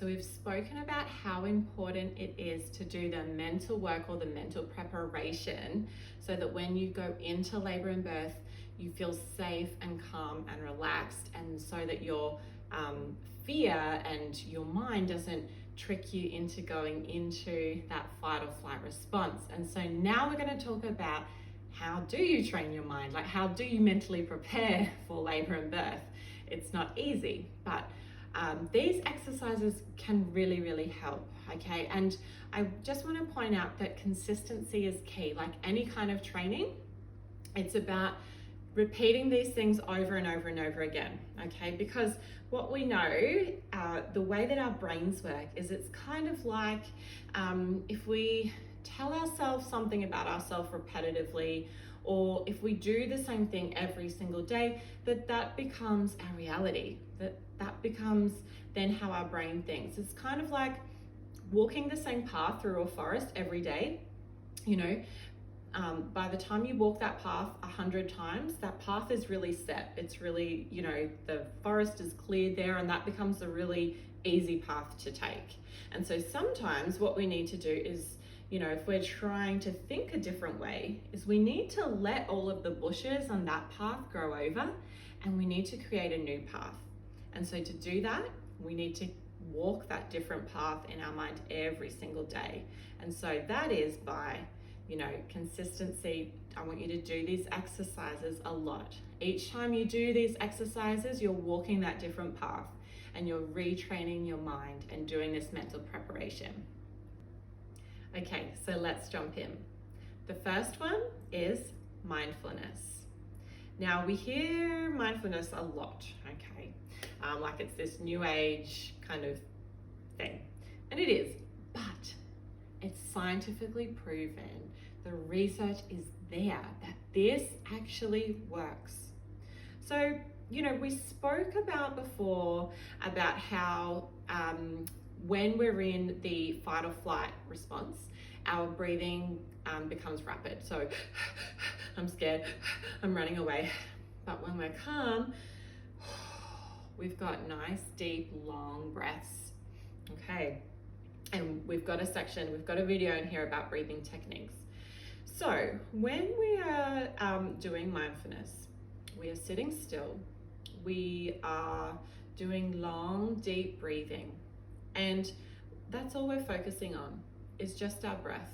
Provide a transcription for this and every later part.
we've spoken about how important it is to do the mental work or the mental preparation so that when you go into labor and birth, you feel safe and calm and relaxed, and so that your fear and your mind doesn't trick you into going into that fight or flight response. And so now we're going to talk about how do you train your mind? Like, how do you mentally prepare for labor and birth? It's not easy, but these exercises can really, really help, okay? And I just want to point out that consistency is key. Like any kind of training, it's about repeating these things over and over and over again, okay? Because what we know, the way that our brains work is it's kind of like if we tell ourselves something about ourselves repetitively, or if we do the same thing every single day, that becomes our reality, that becomes then how our brain thinks. It's kind of like walking the same path through a forest every day. You know, by the time you walk that path 100 times, that path is really set. It's really, you know, the forest is cleared there, and that becomes a really easy path to take. And so sometimes what we need to do is, you know, if we're trying to think a different way, is we need to let all of the bushes on that path grow over, and we need to create a new path. And so to do that, we need to walk that different path in our mind every single day. And so that is by, you know, consistency. I want you to do these exercises a lot. Each time you do these exercises, you're walking that different path and you're retraining your mind and doing this mental preparation. Okay, so let's jump in. The first one is mindfulness. Now we hear mindfulness a lot, okay? Like it's this new age kind of thing. And it is, but it's scientifically proven, the research is there that this actually works. So, you know, we spoke about before about how when we're in the fight or flight response, our breathing becomes rapid. So I'm scared, I'm running away. But when we're calm, we've got nice, deep, long breaths. Okay. And we've got a video in here about breathing techniques. So when we are doing mindfulness, we are sitting still, we are doing long, deep breathing, and that's all we're focusing on is just our breath,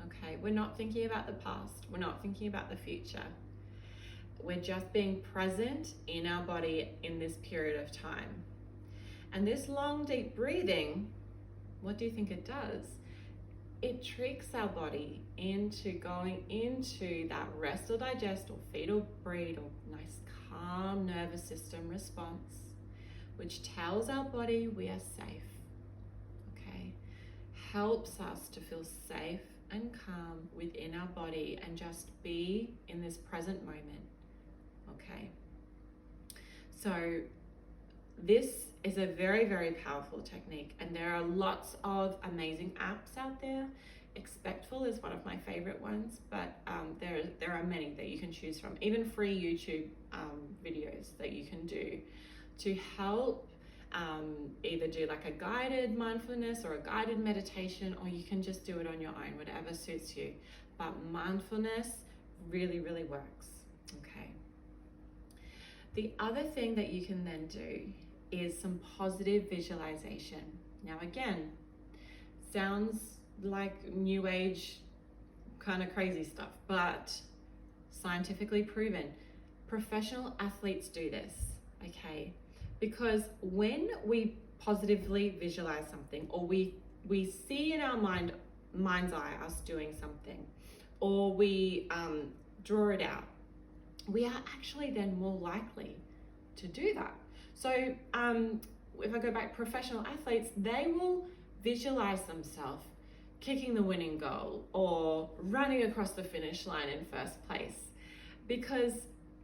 okay? We're not thinking about the past, we're not thinking about the future. We're just being present in our body in this period of time. And this long, deep breathing, what do you think it does? It tricks our body into going into that rest or digest or feed or breed or nice calm nervous system response, which tells our body we are safe, okay? Helps us to feel safe and calm within our body and just be in this present moment, okay? So this is a very, very powerful technique, and there are lots of amazing apps out there. Expectful is one of my favorite ones, but there are many that you can choose from, even free YouTube videos that you can do to help either do like a guided mindfulness or a guided meditation, or you can just do it on your own, whatever suits you. But mindfulness really, really works, okay? The other thing that you can then do is some positive visualization. Now again, sounds like new age kind of crazy stuff, but scientifically proven. Professional athletes do this, okay? Because when we positively visualize something, or we see in our mind's eye us doing something, or we draw it out, we are actually then more likely to do that. So if I go back, professional athletes, they will visualize themselves kicking the winning goal or running across the finish line in first place, because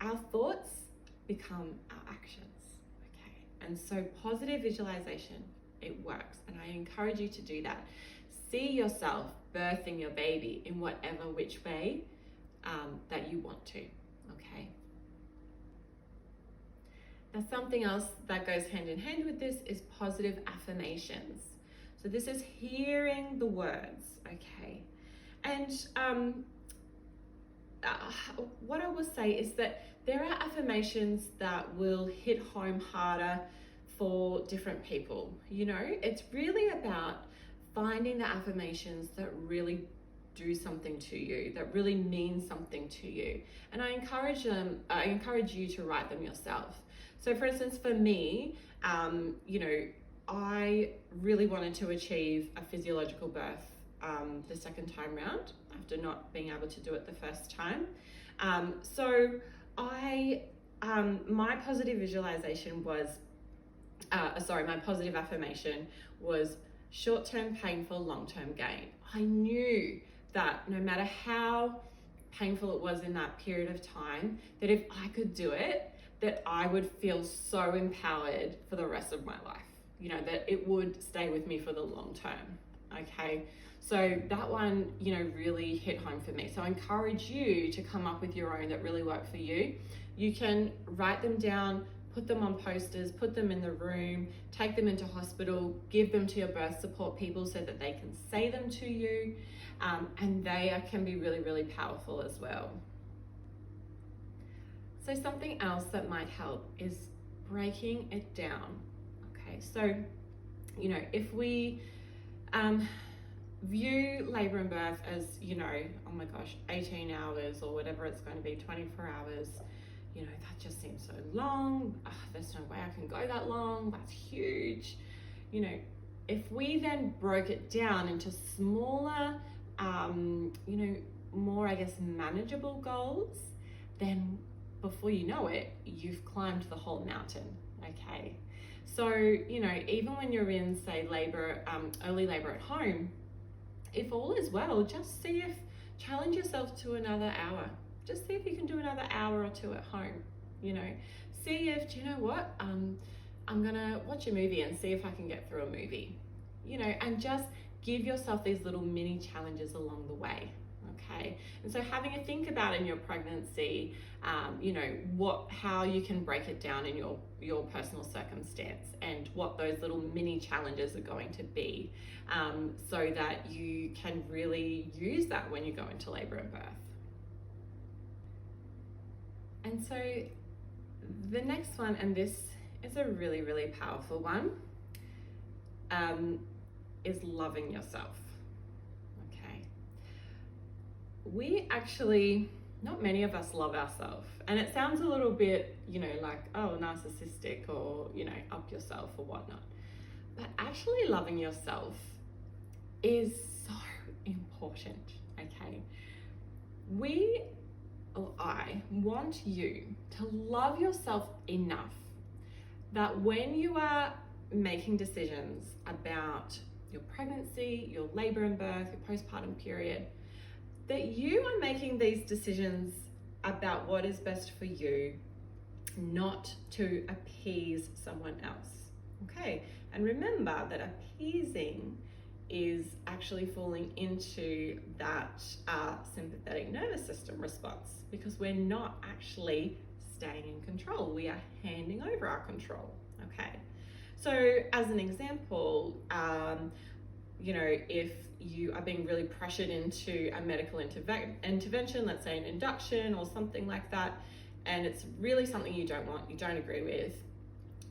our thoughts become our actions, okay? And so positive visualization, it works, and I encourage you to do that. See yourself birthing your baby in whatever which way that you want to, okay? Now, something else that goes hand in hand with this is positive affirmations. So this is hearing the words, okay? And what I will say is that there are affirmations that will hit home harder for different people. You know, it's really about finding the affirmations that really do something to you, that really mean something to you. And I encourage you to write them yourself. So for instance, for me, you know, I really wanted to achieve a physiological birth the second time round after not being able to do it the first time. So my positive visualization was, my positive affirmation was short-term painful, long-term gain. I knew that no matter how painful it was in that period of time, that if I could do it, that I would feel so empowered for the rest of my life. You know, that it would stay with me for the long term, okay? So that one, you know, really hit home for me. So I encourage you to come up with your own that really work for you. You can write them down, put them on posters, put them in the room, take them into hospital, give them to your birth support people so that they can say them to you, and they can be really, really powerful as well. So something else that might help is breaking it down. Okay, so, you know, if we view labor and birth as, you know, oh my gosh, 18 hours or whatever it's going to be, 24 hours, you know, that just seems so long. There's no way I can go that long. That's huge. You know, if we then broke it down into smaller, you know, more, I guess, manageable goals, then before you know it, you've climbed the whole mountain, okay? So, you know, even when you're in, say, early labor at home, if all is well, just challenge yourself to another hour. Just see if you can do another hour or two at home, you know. See if, do you know what, I'm gonna watch a movie and see if I can get through a movie, you know, and just give yourself these little mini challenges along the way, okay? And so having a think about in your pregnancy, you know, how you can break it down in your personal circumstance and what those little mini challenges are going to be, so that you can really use that when you go into labor and birth. And so the next one, and this is a really, really powerful one, is loving yourself, okay? We actually, not many of us love ourselves. And it sounds a little bit, you know, like, oh, narcissistic or, you know, up yourself or whatnot. But actually loving yourself is so important, okay? I want you to love yourself enough that when you are making decisions about your pregnancy, your labor and birth, your postpartum period, that you are making these decisions about what is best for you, not to appease someone else, okay? And remember that appeasing is actually falling into that sympathetic nervous system response, because we're not actually staying in control. We are handing over our control, okay? So as an example, you know, if you are being really pressured into a medical intervention, let's say an induction or something like that, and it's really something you don't want, you don't agree with,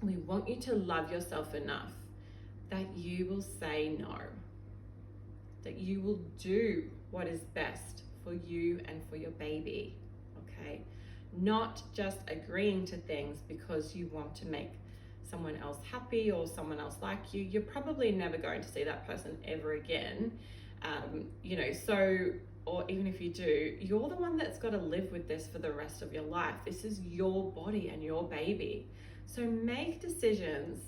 we want you to love yourself enough that you will say no, that you will do what is best for you and for your baby, okay? Not just agreeing to things because you want to make someone else happy or someone else like you. You're probably never going to see that person ever again, you know, so, or even if you do, you're the one that's got to live with this for the rest of your life. This is your body and your baby. So make decisions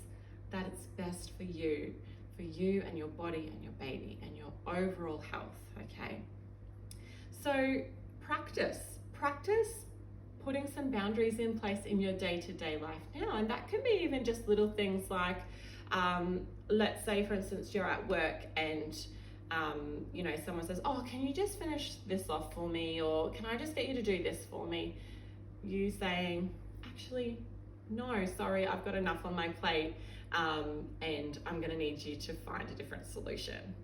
that it's best for you and your body and your baby and your overall health, okay? So practice putting some boundaries in place in your day-to-day life now. And that can be even just little things like, let's say, for instance, you're at work and, you know, someone says, oh, can you just finish this off for me? Or can I just get you to do this for me? You saying, actually, no, sorry, I've got enough on my plate, and I'm going to need you to find a different solution.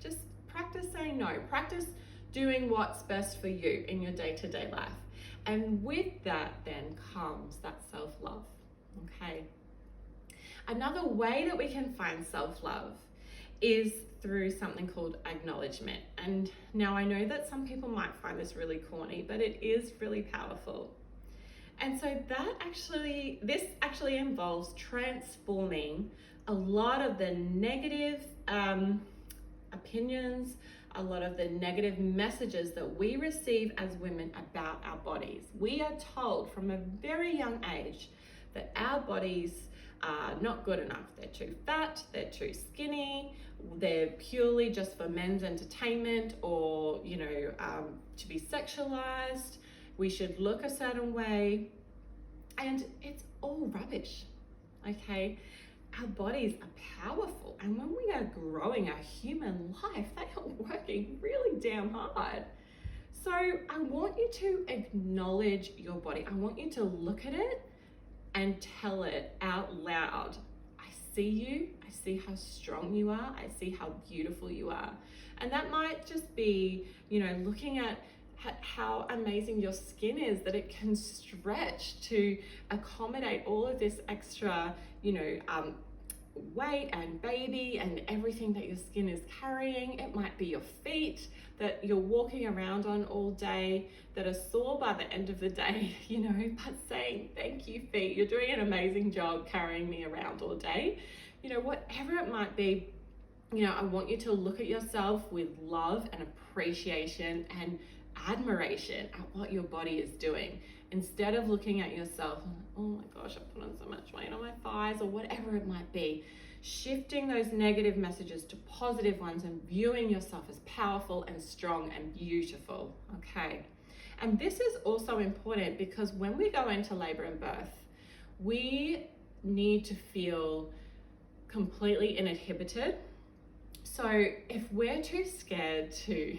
Just practice saying no. Practice doing what's best for you in your day-to-day life. And with that then comes that self-love, okay? Another way that we can find self-love is through something called acknowledgement. And now I know that some people might find this really corny, but it is really powerful. And so this actually involves transforming a lot of the negative opinions, a lot of the negative messages that we receive as women about our bodies. We are told from a very young age that our bodies are not good enough. They're too fat, they're too skinny, they're purely just for men's entertainment or, to be sexualized. We should look a certain way, and it's all rubbish, okay? Our bodies are powerful, and when we are growing our human life, they are working really damn hard. So I want you to acknowledge your body. I want you to look at it and tell it out loud. I see you, I see how strong you are, I see how beautiful you are. And that might just be, looking at how amazing your skin is, that it can stretch to accommodate all of this extra, weight and baby and everything that your skin is carrying. It might be your feet that you're walking around on all day that are sore by the end of the day, but saying, thank you, feet, you're doing an amazing job carrying me around all day. Whatever it might be, I want you to look at yourself with love and appreciation and admiration at what your body is doing, instead of looking at yourself, oh my gosh, I put on so much weight on my thighs, or whatever it might be. Shifting those negative messages to positive ones and viewing yourself as powerful and strong and beautiful, okay? And this is also important because when we go into labor and birth, we need to feel completely uninhibited. So if we're too scared to,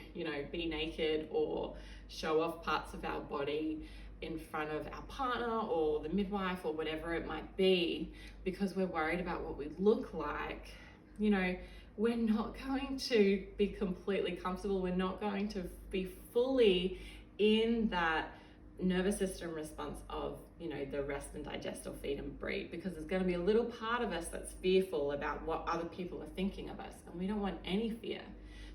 be naked or show off parts of our body in front of our partner or the midwife or whatever it might be, because we're worried about what we look like, we're not going to be completely comfortable. We're not going to be fully in that nervous system response of, the rest and digest or feed and breathe, because there's going to be a little part of us that's fearful about what other people are thinking of us, and we don't want any fear.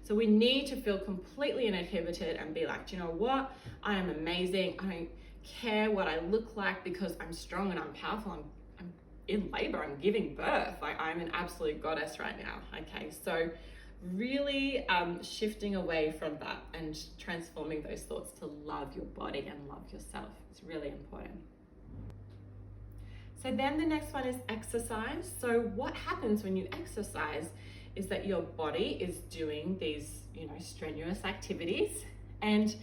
So we need to feel completely uninhibited and be like, you know what? I am amazing. I don't care what I look like because I'm strong and I'm powerful. I'm in labor. I'm giving birth. I'm an absolute goddess right now. Okay, so really shifting away from that and transforming those thoughts to love your body and love yourself. It's really important. So then the next one is exercise. So what happens when you exercise is that your body is doing these, strenuous activities, and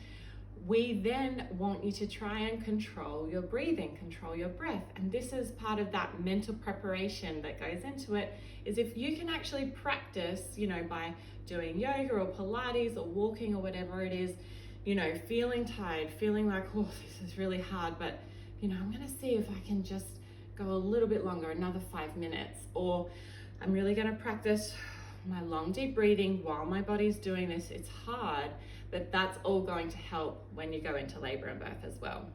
we then want you to try and control your breathing, control your breath. And this is part of that mental preparation that goes into it, is if you can actually practice, by doing yoga or Pilates or walking or whatever it is, feeling tired, feeling like, oh, this is really hard, but, I'm gonna see if I can just go a little bit longer, another 5 minutes, or I'm really gonna practice my long deep breathing while my body's doing this. It's hard, but that's all going to help when you go into labor and birth as well.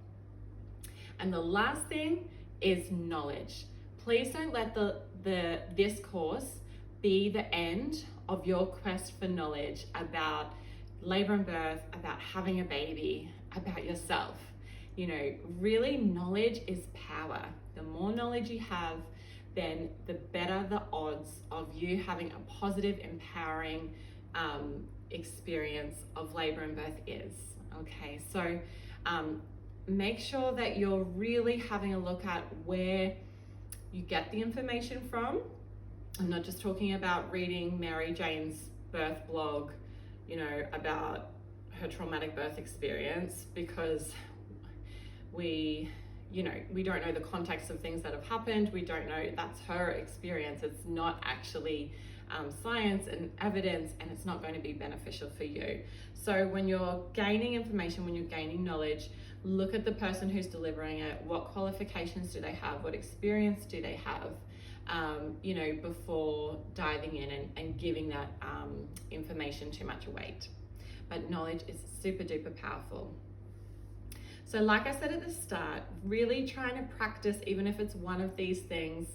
And the last thing is knowledge. Please don't let this course be the end of your quest for knowledge about labor and birth, about having a baby, about yourself. Really, knowledge is power. The more knowledge you have, then the better the odds of you having a positive, empowering experience of labor and birth is. Okay, so make sure that you're really having a look at where you get the information from. I'm not just talking about reading Mary Jane's birth blog, about her traumatic birth experience, because we don't know the context of things that have happened. We don't know, that's her experience. It's not actually science and evidence, and it's not going to be beneficial for you. So when you're gaining information, when you're gaining knowledge, look at the person who's delivering it. What qualifications do they have? What experience do they have? Before diving in and giving that information too much weight. But knowledge is super duper powerful. So like I said at the start, really trying to practice, even if it's one of these things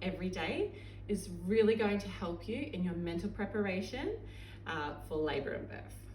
every day, is really going to help you in your mental preparation for labor and birth.